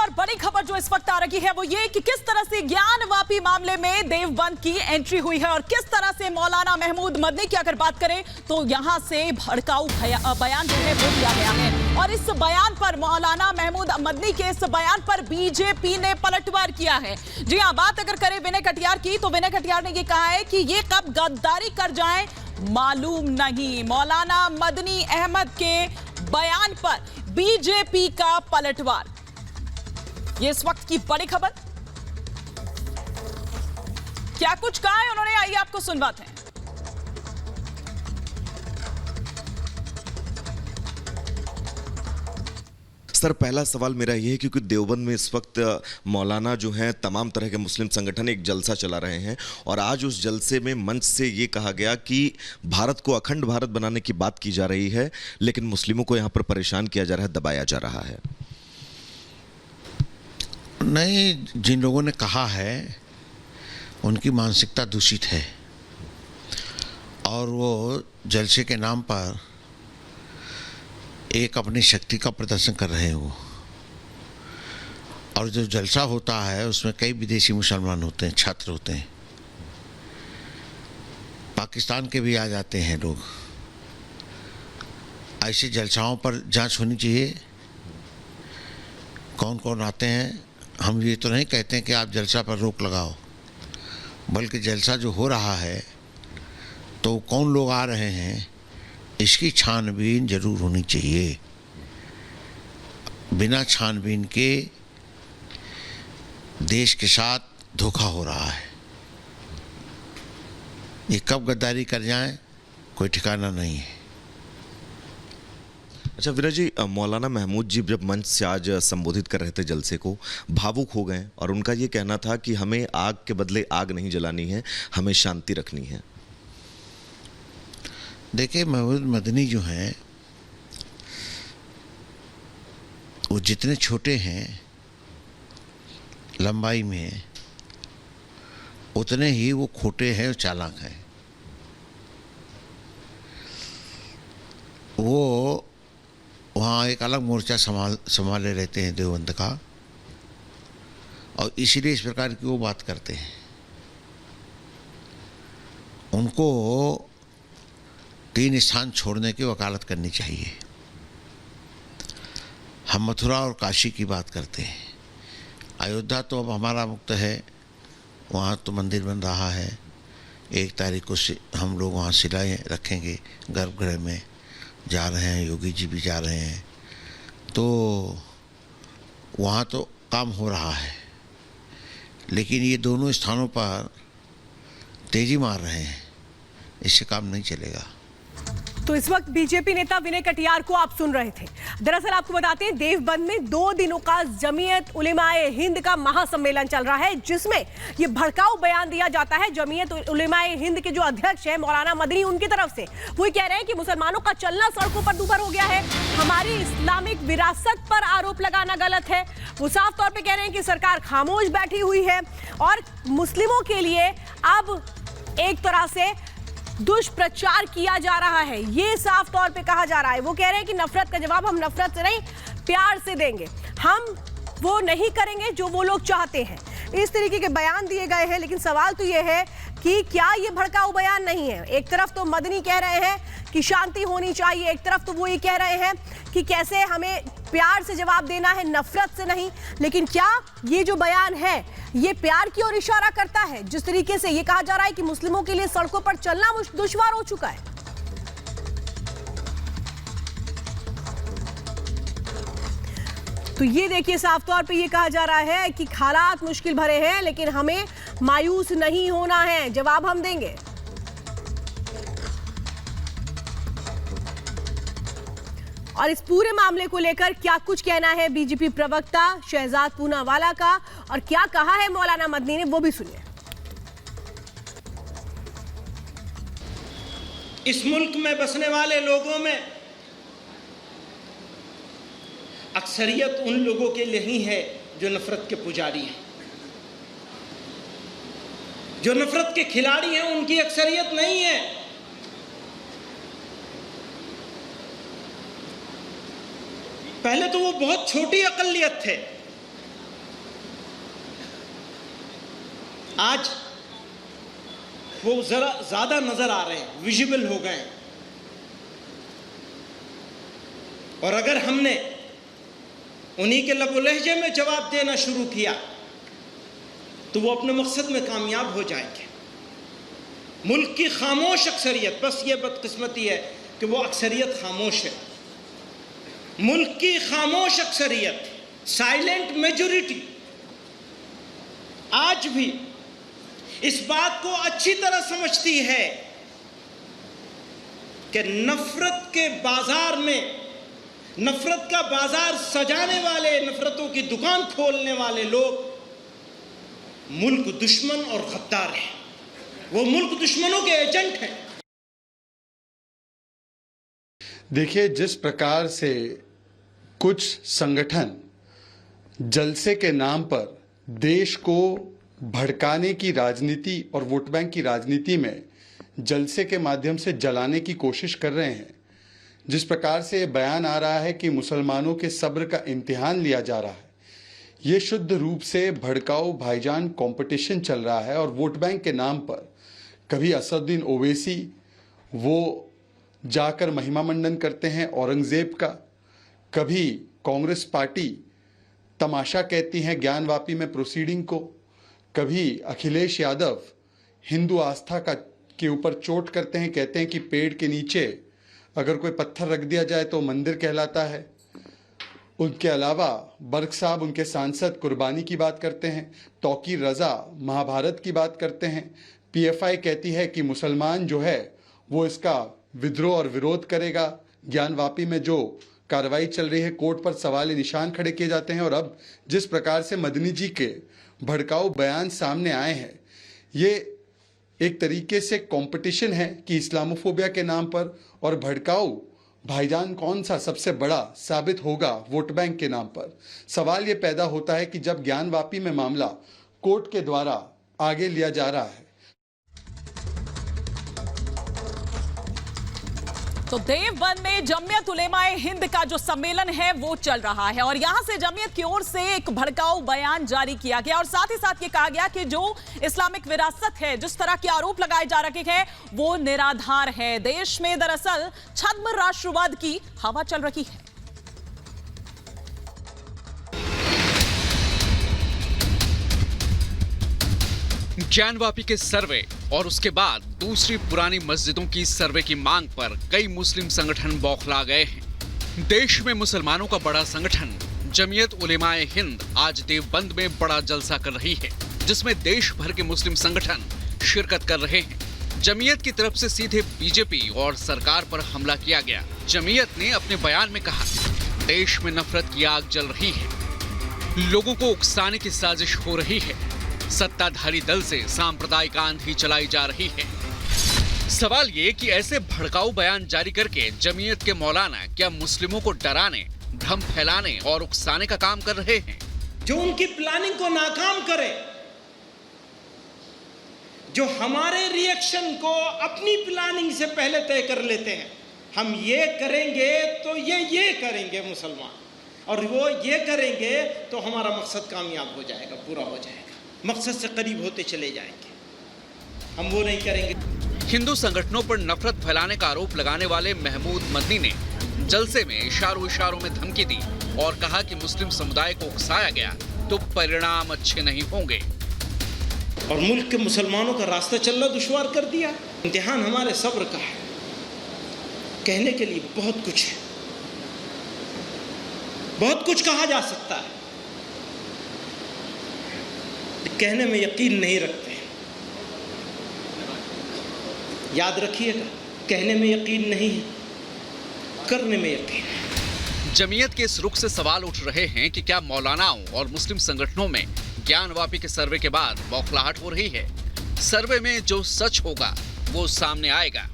और बड़ी खबर जो इस वक्त आ रही है वो ये कि किस तरह से ज्ञानवापी मामले में देवबंद की एंट्री हुई है और किस तरह से मौलाना महमूद मदनी की अगर बात करें तो यहां से भड़काऊ बयान जो है वो दिया गया है। और इस बयान पर, मौलाना महमूद मदनी के इस बयान पर बीजेपी ने पलटवार किया है। जी हां, बात अगर करें विनय कटियार की तो विनय कटियार ने यह कहा है कि ये कब गद्दारी कर जाएं मालूम नहीं। मौलाना मदनी अहमद के बयान पर बीजेपी का पलटवार, ये इस वक्त की बड़ी खबर। क्या कुछ कहा है उन्होंने, आइए आपको सुनवाते हैं। सर, पहला सवाल मेरा ये है क्योंकि देवबंद में इस वक्त मौलाना जो हैं, तमाम तरह के मुस्लिम संगठन एक जलसा चला रहे हैं और आज उस जलसे में मंच से ये कहा गया कि भारत को अखंड भारत बनाने की बात की जा रही है, लेकिन मुस्लिमों को यहाँ पर परेशान किया जा रहा है, दबाया जा रहा है। नहीं, जिन लोगों ने कहा है उनकी मानसिकता दूषित है और वो जलसे के नाम पर एक अपनी शक्ति का प्रदर्शन कर रहे हो। और जो जलसा होता है उसमें कई विदेशी मुसलमान होते हैं, छात्र होते हैं, पाकिस्तान के भी आ जाते हैं लोग। ऐसे जलसाओं पर जांच होनी चाहिए, कौन कौन आते हैं। हम ये तो नहीं कहते हैं कि आप जलसा पर रोक लगाओ, बल्कि जलसा जो हो रहा है तो कौन लोग आ रहे हैं इसकी छानबीन जरूर होनी चाहिए। बिना छानबीन के देश के साथ धोखा हो रहा है। ये कब गद्दारी कर जाएं कोई ठिकाना नहीं है। अच्छा विनय जी, मौलाना महमूद जी जब मंच से आज संबोधित कर रहे थे जलसे को, भावुक हो गए और उनका ये कहना था कि हमें आग के बदले आग नहीं जलानी है, हमें शांति रखनी है। देखिए, महमूद मदनी जो हैं वो जितने छोटे हैं लंबाई में, उतने ही वो खोटे हैं और चालाक हैं। वो वहाँ एक अलग मोर्चा संभाले रहते हैं देवबंद का, और इसीलिए इस प्रकार की वो बात करते हैं। उनको 3 स्थान छोड़ने की वकालत करनी चाहिए। हम मथुरा और काशी की बात करते हैं, अयोध्या तो अब हमारा मुक्त है, वहाँ तो मंदिर बन रहा है। 1 तारीख को हम लोग वहाँ शिलाएँ रखेंगे, गर्भगृह में जा रहे हैं, योगी जी भी जा रहे हैं, तो वहाँ तो काम हो रहा है। लेकिन ये दोनों स्थानों पर तेजी मार रहे हैं, इससे काम नहीं चलेगा। तो इस वक्त बीजेपी नेता विनय कटियार को आप सुन रहे थे। दरअसल आपको बताते हैं, देवबंद में 2 दिनों का जमीयत उलेमाए हिंद का महासम्मेलन चल रहा है, जिसमें ये भड़काऊ बयान दिया जाता है जमीयत उलेमाए हिंद के जो अध्यक्ष हैं मौलाना मदनी, उनकी तरफ से। वो ये कह रहे हैं कि मुसलमानों का चलना सड़कों पर दूभर हो गया है, हमारी इस्लामिक विरासत पर आरोप लगाना गलत है। वो साफ तौर पर कह रहे हैं कि सरकार खामोश बैठी हुई है और मुस्लिमों के लिए अब एक तरह से दुष्प्रचार किया जा रहा है, ये साफ तौर पे कहा जा रहा है। वो कह रहे हैं कि नफरत का जवाब हम नफरत से नहीं, प्यार से देंगे, हम वो नहीं करेंगे जो वो लोग चाहते हैं। इस तरीके के बयान दिए गए हैं। लेकिन सवाल तो ये है कि क्या ये भड़काऊ बयान नहीं है? एक तरफ तो मदनी कह रहे हैं कि शांति होनी चाहिए, एक तरफ तो वो ये कह रहे हैं कि कैसे हमें प्यार से जवाब देना है, नफरत से नहीं। लेकिन क्या ये जो बयान है ये प्यार की ओर इशारा करता है? जिस तरीके से ये कहा जा रहा है कि मुस्लिमों के लिए सड़कों पर चलना दुश्वार हो चुका है। तो ये देखिए, साफ तौर पे ये कहा जा रहा है कि हालात मुश्किल भरे हैं, लेकिन हमें मायूस नहीं होना है, जवाब हम देंगे। और इस पूरे मामले को लेकर क्या कुछ कहना है बीजेपी प्रवक्ता शहजाद पूनावाला का और क्या कहा है मौलाना मदनी ने, वो भी सुनिए। इस मुल्क में बसने वाले लोगों में अक्सरियत उन लोगों के लिए ही है जो नफरत के पुजारी हैं, जो नफरत के खिलाड़ी हैं, उनकी अक्सरियत नहीं है। पहले तो वो बहुत छोटी अकलियत थे, आज वो जरा ज्यादा नजर आ रहे हैं, विजिबल हो गए हैं। और अगर हमने उन्हीं के लबो लहजे में जवाब देना शुरू किया तो वो अपने मकसद में कामयाब हो जाएंगे। मुल्क की खामोश अक्सरियत, बस ये बदकिस्मती है कि वो अक्सरियत खामोश है। मुल्क की खामोश अक्सरियत, साइलेंट मेजॉरिटी, आज भी इस बात को अच्छी तरह समझती है कि नफरत के बाजार में, नफरत का बाजार सजाने वाले, नफरतों की दुकान खोलने वाले लोग मुल्क दुश्मन और गद्दार हैं। वो मुल्क दुश्मनों के एजेंट हैं। देखिए, जिस प्रकार से कुछ संगठन जलसे के नाम पर देश को भड़काने की राजनीति और वोट बैंक की राजनीति में जलसे के माध्यम से जलाने की कोशिश कर रहे हैं, जिस प्रकार से बयान आ रहा है कि मुसलमानों के सब्र का इम्तिहान लिया जा रहा है, ये शुद्ध रूप से भड़काऊ भाईजान कंपटीशन चल रहा है। और वोट बैंक के नाम पर कभी असदुद्दीन ओवैसी वो जाकर महिमा मंडन करते हैं औरंगजेब का, कभी कांग्रेस पार्टी तमाशा कहती है ज्ञानवापी में प्रोसीडिंग को, कभी अखिलेश यादव हिंदू आस्था का के ऊपर चोट करते हैं, कहते हैं कि पेड़ के नीचे अगर कोई पत्थर रख दिया जाए तो मंदिर कहलाता है। उनके अलावा बर्क साहब, उनके सांसद, कुर्बानी की बात करते हैं, तौकीर रज़ा महाभारत की बात करते हैं। पीएफआई कहती है कि मुसलमान जो है वो इसका विद्रोह और विरोध करेगा। ज्ञानवापी में जो कार्रवाई चल रही है, कोर्ट पर सवाल निशान खड़े किए जाते हैं। और अब जिस प्रकार से मदनी जी के भड़काऊ बयान सामने आए हैं, ये एक तरीके से कंपटीशन है कि इस्लामोफोबिया के नाम पर और भड़काऊ भाईजान कौन सा सबसे बड़ा साबित होगा वोट बैंक के नाम पर। सवाल ये पैदा होता है कि जब ज्ञानवापी में मामला कोर्ट के द्वारा आगे लिया जा रहा है, तो देवबंद में जमीयत उलेमाए हिंद का जो सम्मेलन है वो चल रहा है और यहां से जमीयत की ओर से एक भड़काऊ बयान जारी किया गया और साथ ही साथ ये कहा गया कि जो इस्लामिक विरासत है, जिस तरह के आरोप लगाए जा रहे हैं वो निराधार है। देश में दरअसल छद्म राष्ट्रवाद की हवा चल रही है। ज्ञानवापी के सर्वे और उसके बाद दूसरी पुरानी मस्जिदों की सर्वे की मांग पर कई मुस्लिम संगठन बौखला गए हैं। देश में मुसलमानों का बड़ा संगठन जमीयत उलेमाए हिंद आज देवबंद में बड़ा जलसा कर रही है, जिसमें देश भर के मुस्लिम संगठन शिरकत कर रहे हैं। जमीयत की तरफ से सीधे बीजेपी और सरकार पर हमला किया गया। जमीयत ने अपने बयान में कहा, देश में नफरत की आग जल रही है, लोगों को उकसाने की साजिश हो रही है, सत्ताधारी दल से सांप्रदायिक आंधी चलाई जा रही है। सवाल ये कि ऐसे भड़काऊ बयान जारी करके जमीयत के मौलाना क्या मुस्लिमों को डराने, भ्रम फैलाने और उकसाने का काम कर रहे हैं? जो उनकी प्लानिंग को नाकाम करे, जो हमारे रिएक्शन को अपनी प्लानिंग से पहले तय कर लेते हैं, हम ये करेंगे तो ये करेंगे मुसलमान, और वो ये करेंगे तो हमारा मकसद कामयाब हो जाएगा, पूरा हो जाएगा, मकसद से करीब होते चले जाएंगे। हम वो नहीं करेंगे। हिंदू संगठनों पर नफरत फैलाने का आरोप लगाने वाले महमूद मदनी ने जलसे में इशारों में धमकी दी और कहा कि मुस्लिम समुदाय को उकसाया गया तो परिणाम अच्छे नहीं होंगे। और मुल्क के मुसलमानों का रास्ता चलना दुश्वार कर दिया। इम्तिहान हमारे सब्र का है। कहने के लिए बहुत कुछ है, बहुत कुछ कहा जा सकता है, कहने में यकीन नहीं रखते। याद रखिएगा, कहने में यकीन नहीं है, करने में यकीन है। जमीयत के इस रुख से सवाल उठ रहे हैं कि क्या मौलानाओं और मुस्लिम संगठनों में ज्ञानवापी के सर्वे के बाद बौखलाहट हो रही है? सर्वे में जो सच होगा वो सामने आएगा।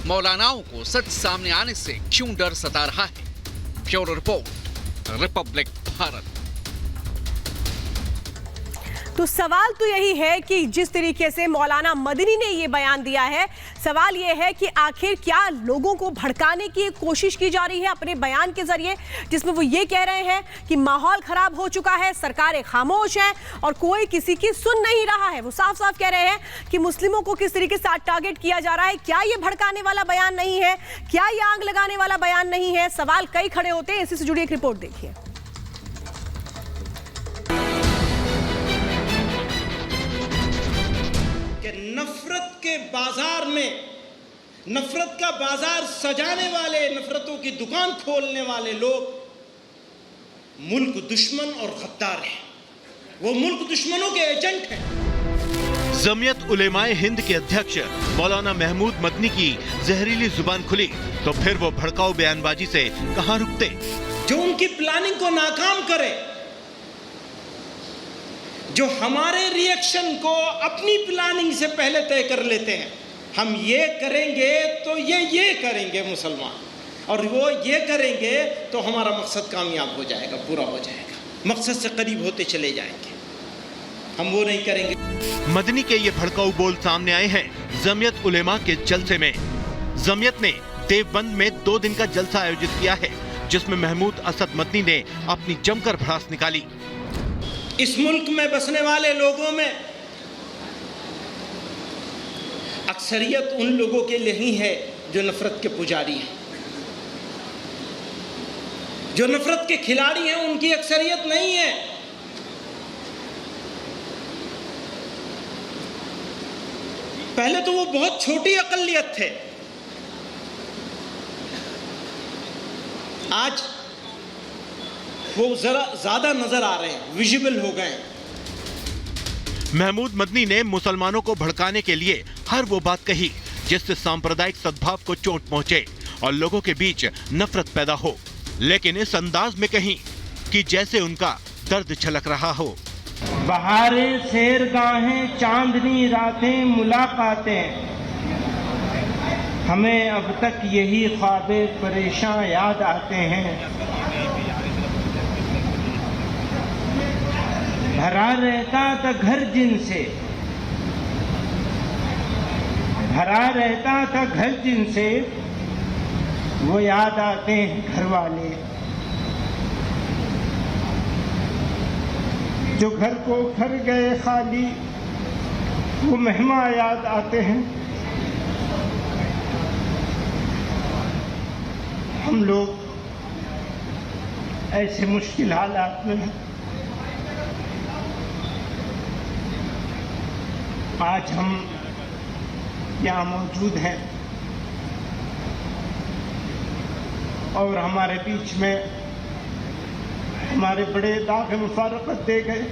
मौलानाओं को सच सामने आने से क्यों डर सता रहा है? Bureau report, Republic Bharat. तो सवाल तो यही है कि जिस तरीके से मौलाना मदनी ने ये बयान दिया है, सवाल ये है कि आखिर क्या लोगों को भड़काने की कोशिश की जा रही है अपने बयान के जरिए, जिसमें वो ये कह रहे हैं कि माहौल खराब हो चुका है, सरकारें खामोश हैं और कोई किसी की सुन नहीं रहा है। वो साफ साफ कह रहे हैं कि मुस्लिमों को किस तरीके से टारगेट किया जा रहा है। क्या ये भड़काने वाला बयान नहीं है? क्या ये आग लगाने वाला बयान नहीं है? सवाल कई खड़े होते हैं। इसी से जुड़ी एक रिपोर्ट देखिए। नफरत के बाजार में, नफरत का बाजार सजाने वाले, नफरतों की दुकान खोलने वाले लोग मुल्क दुश्मन और गद्दार हैं। वो मुल्क दुश्मनों के एजेंट हैं। जमीयत उलेमाए हिंद के अध्यक्ष मौलाना महमूद मदनी की जहरीली जुबान खुली तो फिर वो भड़काऊ बयानबाजी से कहां रुकते। जो उनकी प्लानिंग को नाकाम करे, जो हमारे रिएक्शन को अपनी प्लानिंग से पहले तय कर लेते हैं, हम ये करेंगे तो ये करेंगे मुसलमान, और वो ये करेंगे तो हमारा मकसद कामयाब हो जाएगा, पूरा हो जाएगा, मकसद से करीब होते चले जाएंगे। हम वो नहीं करेंगे। मदनी के ये भड़काऊ बोल सामने आए हैं जमीयत उलेमा के जलसे में। जमीयत ने देवबंद में 2 दिन का जलसा आयोजित किया है, जिसमें महमूद असद मदनी ने अपनी जमकर भड़ास निकाली। इस मुल्क में बसने वाले लोगों में अक्सरियत उन लोगों के लिए ही है जो नफरत के पुजारी हैं, जो नफरत के खिलाड़ी हैं। उनकी अक्सरियत नहीं है। पहले तो वो बहुत छोटी अकलियत थे, आज वो जरा ज्यादा नजर आ रहे हैं, विजिबल हो गए। महमूद मदनी ने मुसलमानों को भड़काने के लिए हर वो बात कही जिससे सांप्रदायिक सद्भाव को चोट पहुंचे और लोगों के बीच नफरत पैदा हो, लेकिन इस अंदाज में कहीं कि जैसे उनका दर्द छलक रहा हो। बहारें, सैरगाहें, चांदनी रातें, मुलाकातें, हमें अब तक यही ख्वाबे परेशान याद आते हैं। भरा रहता था घर जिनसे, भरा रहता था घर जिनसे, वो याद आते हैं घर वाले। जो घर को घर गए खाली, वो मेहमान याद आते हैं। हम लोग ऐसे मुश्किल हालात में आज हम यहाँ मौजूद हैं और हमारे बीच में हमारे बड़े दाग मुफारकत दे गए।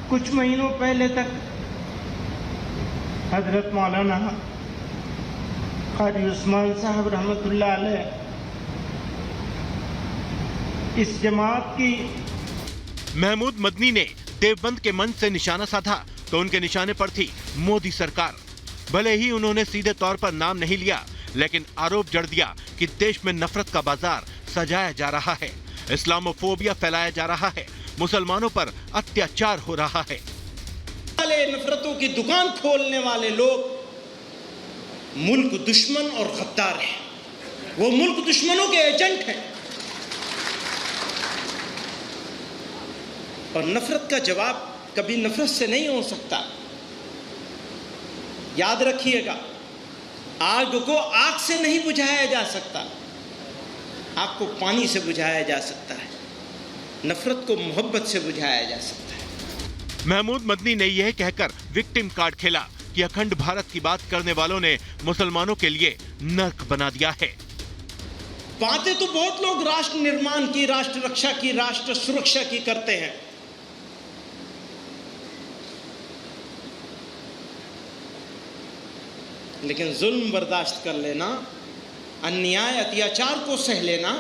कुछ महीनों पहले तक हजरत मौलाना कारी उस्मान साहब रहमतुल्लाह अलैह इस जमात की। महमूद मदनी ने देवबंद के मंच से निशाना साधा तो उनके निशाने पर थी मोदी सरकार। भले ही उन्होंने सीधे तौर पर नाम नहीं लिया, लेकिन आरोप जड़ दिया कि देश में नफरत का बाजार सजाया जा रहा है, इस्लामोफोबिया फैलाया जा रहा है, मुसलमानों पर अत्याचार हो रहा है। नफरतों की दुकान खोलने वाले लोग मुल्क दुश्मन और गद्दार हैं। वो मुल्क दुश्मनों के एजेंट हैं। और नफरत का जवाब कभी नफरत से नहीं हो सकता। याद रखिएगा, आग को आग से नहीं बुझाया जा सकता, आग को पानी से बुझाया जा सकता है, नफरत को मोहब्बत से बुझाया जा सकता है। महमूद मदनी ने यह कहकर विक्टिम कार्ड खेला कि अखंड भारत की बात करने वालों ने मुसलमानों के लिए नर्क बना दिया है। बातें तो बहुत लोग राष्ट्र निर्माण की, राष्ट्र रक्षा की, राष्ट्र सुरक्षा की करते हैं, लेकिन जुल्म बर्दाश्त कर लेना, अन्याय अत्याचार को सह लेना,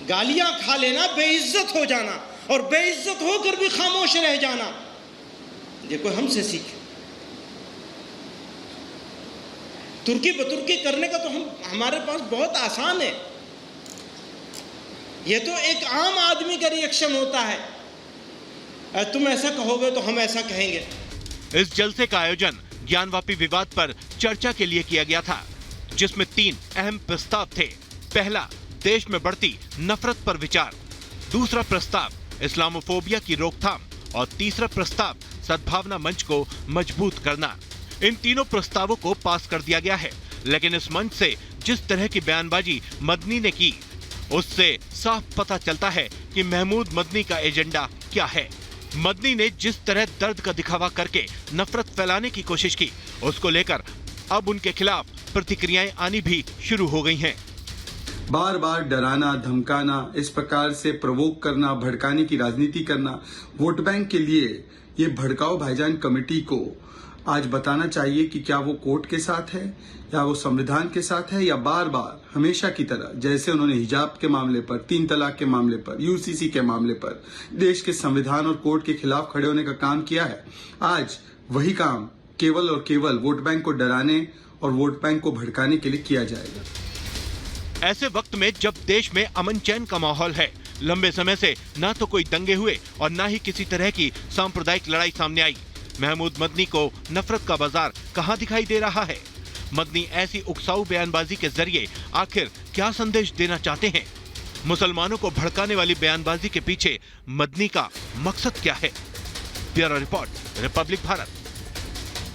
गालियां खा लेना, बेइज्जत हो जाना और बेइज्जत होकर भी खामोश रह जाना, ये कोई हमसे सीखे। तुर्की बतुर्की करने का तो हमारे पास बहुत आसान है। ये तो एक आम आदमी का रिएक्शन होता है, तुम ऐसा कहोगे तो हम ऐसा कहेंगे। इस जलसे का आयोजन ज्ञानवापी विवाद पर चर्चा के लिए किया गया था, जिसमें 3 अहम प्रस्ताव थे। पहला, देश में बढ़ती नफरत पर विचार। दूसरा प्रस्ताव, इस्लामोफोबिया की रोकथाम। और तीसरा प्रस्ताव, सद्भावना मंच को मजबूत करना। इन तीनों प्रस्तावों को पास कर दिया गया है, लेकिन इस मंच से जिस तरह की बयानबाजी मदनी ने की, उससे साफ पता चलता है कि महमूद मदनी का एजेंडा क्या है। मदनी ने जिस तरह दर्द का दिखावा करके नफरत फैलाने की कोशिश की, उसको लेकर अब उनके खिलाफ प्रतिक्रियाएं आनी भी शुरू हो गई हैं। बार बार डराना, धमकाना, इस प्रकार से प्रवोक करना, भड़काने की राजनीति करना, वोट बैंक के लिए ये भड़काओ भाईजान कमेटी को आज बताना चाहिए कि क्या वो कोर्ट के साथ है या वो संविधान के साथ है, या बार बार हमेशा की तरह जैसे उन्होंने हिजाब के मामले पर, 3 तलाक के मामले पर, यूसीसी के मामले पर देश के संविधान और कोर्ट के खिलाफ खड़े होने का काम किया है, आज वही काम केवल और केवल वोट बैंक को डराने और वोट बैंक को भड़काने के लिए किया जाएगा। ऐसे वक्त में जब देश में अमन चैन का माहौल है, लंबे समय से ना तो कोई दंगे हुए और ना ही किसी तरह की सांप्रदायिक लड़ाई सामने आई, महमूद मदनी को नफरत का बाजार कहां दिखाई दे रहा है? मदनी ऐसी उकसाऊ बयानबाजी के जरिए आखिर क्या संदेश देना चाहते हैं? मुसलमानों को भड़काने वाली बयानबाजी के पीछे मदनी का मकसद क्या है? Bureau report, Republic Bharat.